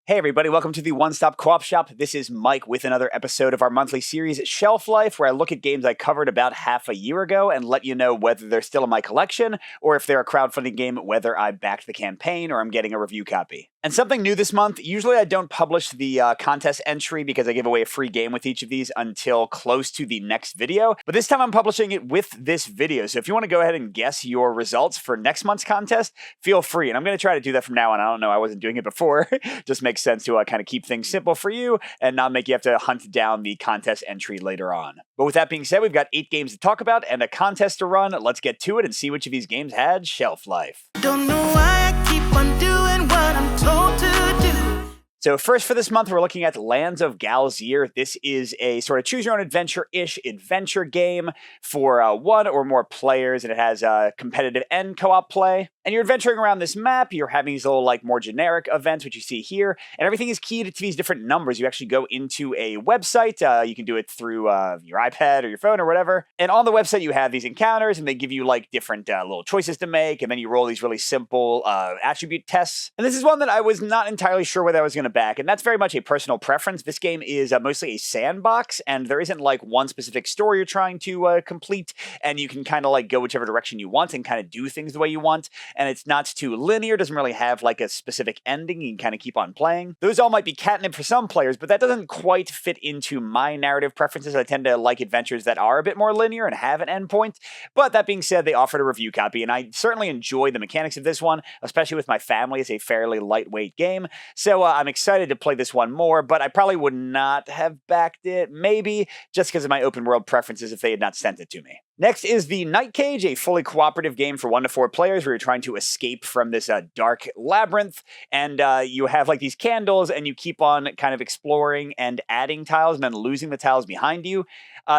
Hey everybody, welcome to the One Stop Co-op Shop. This is Mike with another episode of our monthly series Shelf Life, where I look at games I covered about half a year ago and let you know whether they're still in my collection, or if they're a crowdfunding game, whether I backed the campaign or I'm getting a review copy. And something new this month, usually I don't publish the contest entry because I give away a free game with each of these until close to the next video, but this time I'm publishing it with this video. So if you want to go ahead and guess your results for next month's contest, feel free. And I'm going to try to do that from now on. I don't know, I wasn't doing it before. Just makes sense to kind of keep things simple for you and not make you have to hunt down the contest entry later on. But with that being said, we've got 8 games to talk about and a contest to run. Let's get to it and see which of these games had shelf life. Don't know why I keep on doing what I'm told to do. So first for this month, we're looking at Lands of Galzyr. This is a sort of choose-your-own-adventure-ish adventure game for 1 or more players, and it has competitive and co-op play. And you're adventuring around this map, you're having these little, more generic events, which you see here, and everything is keyed to these different numbers. You actually go into a website, you can do it through your iPad or your phone or whatever, and on the website you have these encounters, and they give you, different little choices to make, and then you roll these really simple attribute tests. And this is one that I was not entirely sure whether I was going to back, and that's very much a personal preference. This game is mostly a sandbox, and there isn't, one specific story you're trying to complete, and you can kind of, go whichever direction you want and kind of do things the way you want. And it's not too linear, doesn't really have a specific ending, you can kind of keep on playing. Those all might be catnip for some players, but that doesn't quite fit into my narrative preferences. I tend to like adventures that are a bit more linear and have an endpoint. But that being said, they offered a review copy, and I certainly enjoy the mechanics of this one, especially with my family. It's a fairly lightweight game, so I'm excited to play this one more, but I probably would not have backed it, maybe just because of my open world preferences if they had not sent it to me. Next is the Night Cage, a fully cooperative game for 1 to 4 players where you're trying to escape from this dark labyrinth, and you have these candles, and you keep on kind of exploring and adding tiles and then losing the tiles behind you.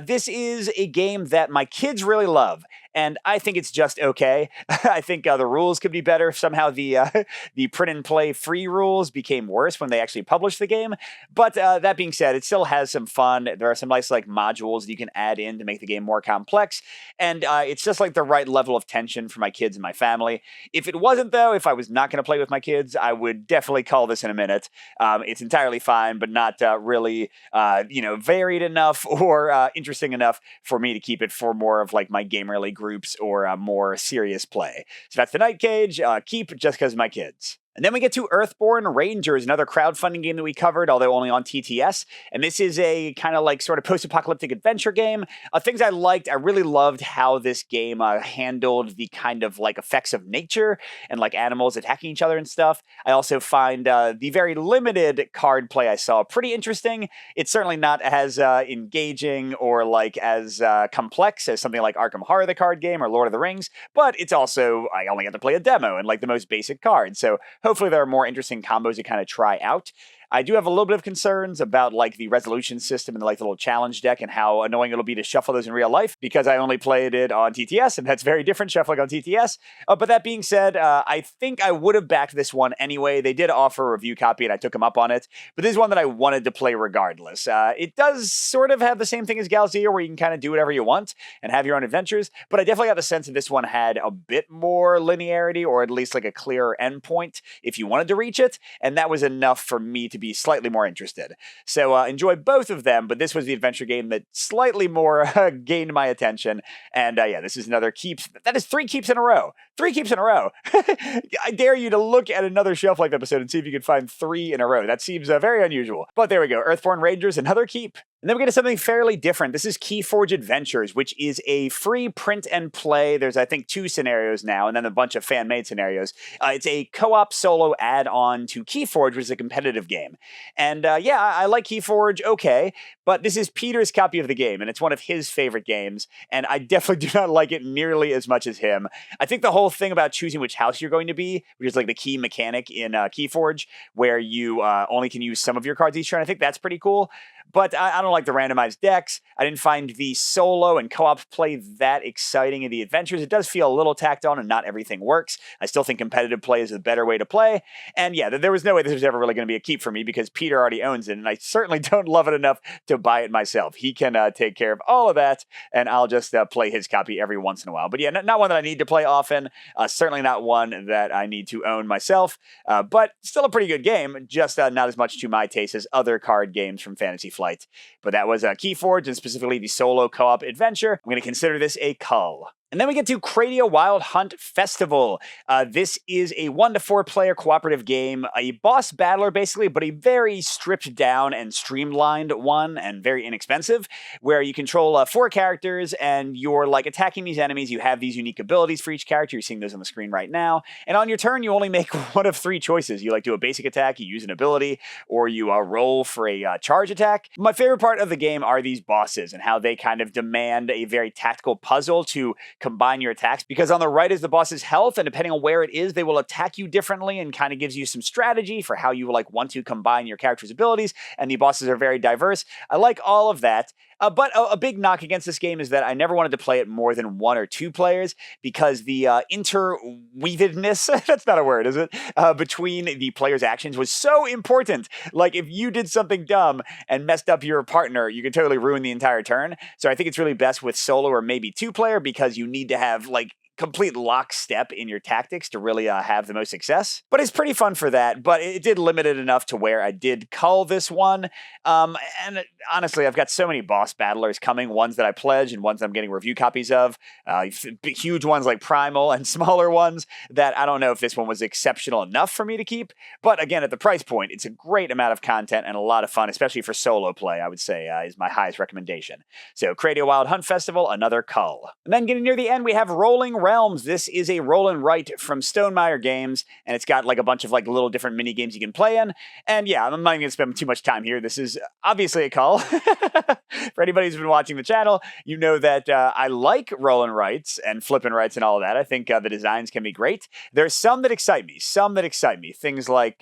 This is a game that my kids really love, and I think it's just okay. I think the rules could be better. Somehow the print and play free rules became worse when they actually published the game, but that being said, it still has some fun. There are some nice modules that you can add in to make the game more complex, and it's just the right level of tension for my kids and my family. If it wasn't, though, if I was not going to play with my kids, I would definitely call this in a minute. It's entirely fine, but not really varied enough or interesting enough for me to keep it for more of my gamerly groups or more serious play. So that's the Night Cage. Keep just because of my kids. And then we get to Earthborne Rangers, another crowdfunding game that we covered, although only on TTS. And this is a kind of sort of post-apocalyptic adventure game. Things I liked, I really loved how this game handled the kind of effects of nature and animals attacking each other and stuff. I also find the very limited card play I saw pretty interesting. It's certainly not as engaging or as complex as something like Arkham Horror, the card game, or Lord of the Rings, but it's also, I only got to play a demo and the most basic card. So hopefully there are more interesting combos to kind of try out. I do have a little bit of concerns about the resolution system and the little challenge deck and how annoying it'll be to shuffle those in real life because I only played it on TTS, and that's very different shuffling on TTS. But that being said, I think I would have backed this one anyway. They did offer a review copy and I took them up on it, but this is one that I wanted to play regardless. It does sort of have the same thing as Galzyr where you can kind of do whatever you want and have your own adventures, but I definitely got the sense that this one had a bit more linearity, or at least a clearer endpoint if you wanted to reach it, and that was enough for me to be slightly more interested. So enjoy both of them, but this was the adventure game that slightly more gained my attention. And yeah, this is another keep. That is 3 keeps in a row. 3 keeps in a row. I dare you to look at another Shelf Life episode and see if you can find 3 in a row. That seems very unusual. But there we go. Earthborne Rangers, another keep. And then we get to something fairly different. This is Keyforge Adventures, which is a free print and play. There's, I think, 2 scenarios now, and then a bunch of fan-made scenarios. It's a co-op solo add-on to Keyforge, which is a competitive game. And yeah, I like Keyforge, okay, but this is Peter's copy of the game, and it's one of his favorite games, and I definitely do not like it nearly as much as him. I think the whole thing about choosing which house you're going to be, which is the key mechanic in Keyforge, where you only can use some of your cards each turn, I think that's pretty cool. but I don't like the randomized decks. I didn't find the solo and co-op play that exciting in the adventures. It does feel a little tacked on and not everything works. I still think competitive play is a better way to play. And yeah, there was no way this was ever really going to be a keep for me because Peter already owns it, and I certainly don't love it enough to buy it myself. He can take care of all of that, and I'll just play his copy every once in a while. But yeah, not one that I need to play often. Certainly not one that I need to own myself, but still a pretty good game, just not as much to my taste as other card games from Fantasy Flight. But that was Keyforge, and specifically the solo co-op adventure. I'm going to consider this a cull. And then we get to Kradia Wild Hunt Festival. This is a 1 to 4 player cooperative game, a boss battler basically, but a very stripped down and streamlined one and very inexpensive, where you control 4 characters and you're like attacking these enemies. You have these unique abilities for each character. You're seeing those on the screen right now. And on your turn, you only make one of 3 choices. You like do a basic attack, you use an ability, or you roll for a charge attack. My favorite part of the game are these bosses and how they kind of demand a very tactical puzzle to combine your attacks, because on the right is the boss's health, and depending on where it is, they will attack you differently and kind of gives you some strategy for how you like want to combine your character's abilities, and the bosses are very diverse. I like all of that. But a big knock against this game is that I never wanted to play it more than 1 or 2 players because the interweavedness, that's not a word, is it? Between the players' actions was so important. Like, if you did something dumb and messed up your partner, you could totally ruin the entire turn. So I think it's really best with solo or maybe 2 player because you need to have, like, complete lockstep in your tactics to really have the most success. But it's pretty fun for that, but it did limit it enough to where I did cull this one. And honestly, I've got so many boss battlers coming, ones that I pledge and ones that I'm getting review copies of, huge ones like Primal and smaller ones that I don't know if this one was exceptional enough for me to keep. But again, at the price point, it's a great amount of content and a lot of fun, especially for solo play, I would say is my highest recommendation. So Kradia Wild Hunt Festival, another cull. And then getting near the end, we have Rolling Realms. This is a roll and write from Stonemaier Games, and it's got like a bunch of like little different mini games you can play in. And yeah, I'm not going to spend too much time here. This is obviously a cull. For anybody who's been watching the channel, you know that I like roll and writes and flip and writes and all of that. I think the designs can be great. There's some that excite me. Things like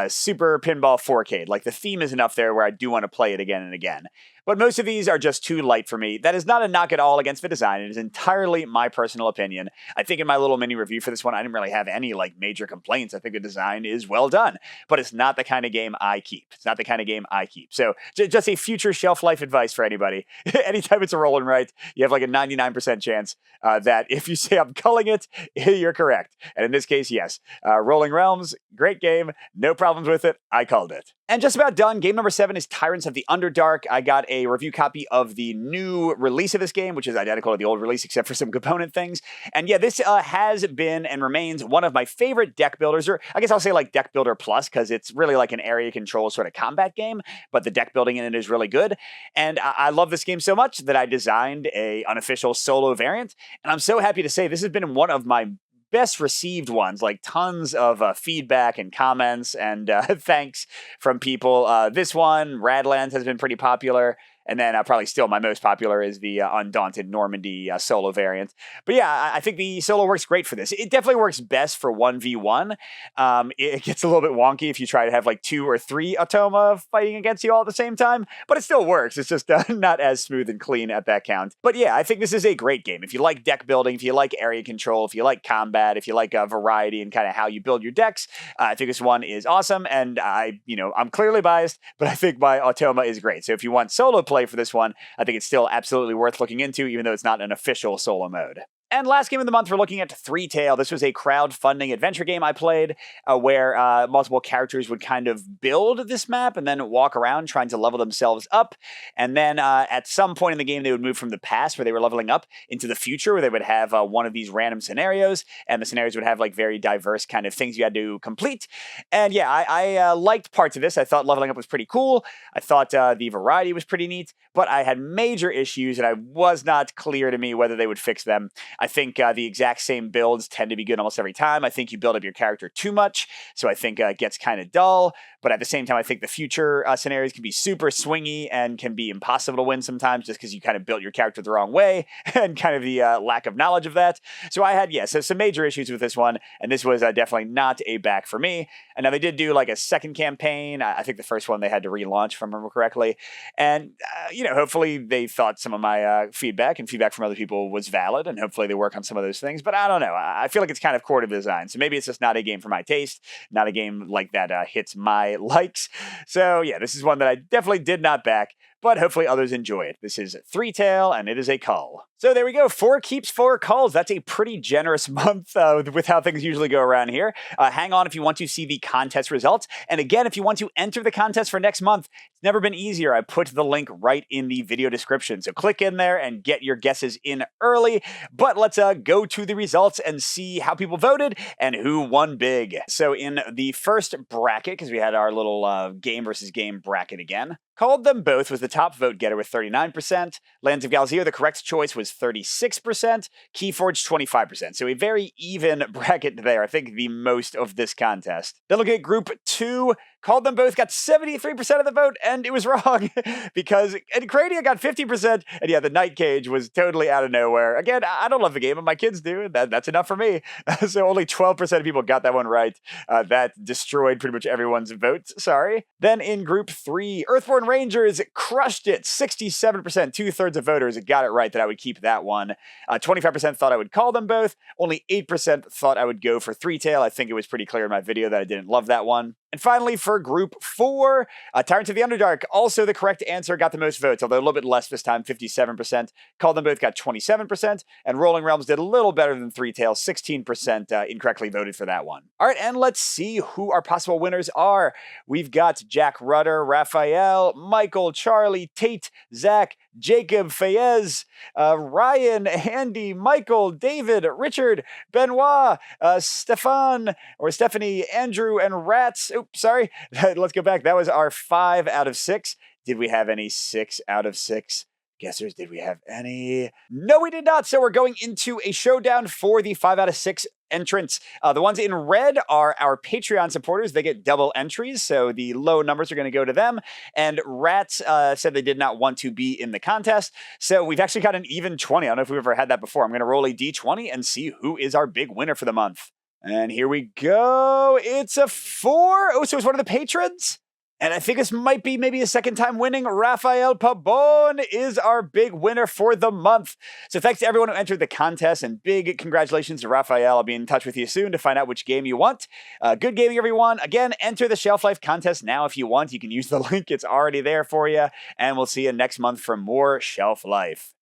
Super Pinball 4K. Like the theme is enough there where I do want to play it again and again. But most of these are just too light for me. That is not a knock at all against the design. It is entirely my personal opinion. I think in my little mini review for this one, I didn't really have any like major complaints. I think the design is well done, but it's not the kind of game I keep. So just a future shelf life advice for anybody. Anytime it's a roll and write, you have like a 99% chance that if you say I'm culling it, you're correct. And in this case, yes. Rolling Realms, great game. No problems with it. I culled it. And just about done. Game number 7 is Tyrants of the Underdark. I got a review copy of the new release of this game, which is identical to the old release except for some component things. And yeah, this has been and remains one of my favorite deck builders, or I guess I'll say like deck builder plus, because it's really like an area control sort of combat game, but the deck building in it is really good. And I love this game so much that I designed a unofficial solo variant. And I'm so happy to say this has been one of my best received ones, like tons of feedback and comments and thanks from people. This one, Radlands, has been pretty popular. And then probably still my most popular is the Undaunted Normandy solo variant. But yeah, I think the solo works great for this. It definitely works best for 1v1. It gets a little bit wonky if you try to have like 2 or 3 Automa fighting against you all at the same time, but it still works. It's just not as smooth and clean at that count. But yeah, I think this is a great game. If you like deck building, if you like area control, if you like combat, if you like variety and kind of how you build your decks, I think this one is awesome. And I'm clearly biased, but I think my Automa is great. So if you want solo play for this one, I think it's still absolutely worth looking into, even though it's not an official solo mode. And last game of the month, we're looking at Threetale. This was a crowdfunding adventure game I played where multiple characters would kind of build this map and then walk around trying to level themselves up. And then at some point in the game, they would move from the past where they were leveling up into the future where they would have one of these random scenarios. And the scenarios would have like very diverse kind of things you had to complete. And yeah, I liked parts of this. I thought leveling up was pretty cool. I thought the variety was pretty neat, but I had major issues and I was not clear to me whether they would fix them. I think the exact same builds tend to be good almost every time. I think you build up your character too much, so I think it gets kind of dull. But at the same time, I think the future scenarios can be super swingy and can be impossible to win sometimes just because you kind of built your character the wrong way and kind of the lack of knowledge of that. So I had, so some major issues with this one, and this was definitely not a back for me. And now they did do like a second campaign. I think the first one they had to relaunch, if I remember correctly. And, hopefully they thought some of my feedback and feedback from other people was valid, and hopefully they work on some of those things. But I don't know. I feel like it's kind of core to the design. So maybe it's just not a game for my taste, not a game like that hits my likes. So yeah, this is one that I definitely did not back, but hopefully others enjoy it. This is Threetale, and it is a cull. So there we go, 4 keeps, 4 culls. That's a pretty generous month with how things usually go around here. Hang on if you want to see the contest results. And again, if you want to enter the contest for next month, it's never been easier. I put the link right in the video description. So click in there and get your guesses in early. But let's go to the results and see how people voted and who won big. So in the first bracket, because we had our little game versus game bracket again, Called Them Both was the top vote getter with 39%. Lands of Galzyr, the correct choice, was 36%. Keyforge, 25%. So a very even bracket there. I think the most of this contest. Then look at Group 2. Called Them Both got 73% of the vote, and it was wrong because Kradia got 50%. And yeah, the Night Cage was totally out of nowhere. Again, I don't love the game, but my kids do. That's enough for me. So only 12% of people got that one right. That destroyed pretty much everyone's votes. Sorry. Then in Group 3, Earthborne Rangers crushed it. 67%, 2/3 of voters got it right that I would keep that one. 25% thought I would Call Them Both. Only 8% thought I would go for Threetale. I think it was pretty clear in my video that I didn't love that one. And finally, for Group 4, Tyrants of the Underdark, also the correct answer, got the most votes, although a little bit less this time, 57%. Called Them Both got 27%, and Rolling Realms did a little better than Threetale, 16% incorrectly voted for that one. All right, and let's see who our possible winners are. We've got Jack Rudder, Raphael, Michael, Charlie, Tate, Zach, Jacob, Fayez, Ryan, Andy, Michael, David, Richard, Benoit, Stephanie, Andrew, and Rats. Oops, sorry. Let's go back. That was our 5 out of 6. Did we have any 6 out of 6? Guessers, did we have any? No, we did not. So we're going into a showdown for the 5 out of 6 entrants. The ones in red are our Patreon supporters. They get double entries, so the low numbers are going to go to them. And Rats said they did not want to be in the contest. So we've actually got an even 20. I don't know if we've ever had that before. I'm going to roll a d20 and see who is our big winner for the month. And here we go. It's a 4. Oh, so it's one of the patrons? And I think this might be maybe a second time winning. Raphael Pabon is our big winner for the month. So thanks to everyone who entered the contest, and big congratulations to Raphael. I'll be in touch with you soon to find out which game you want. Good gaming, everyone. Again, enter the Shelf Life contest now if you want. You can use the link. It's already there for you. And we'll see you next month for more Shelf Life.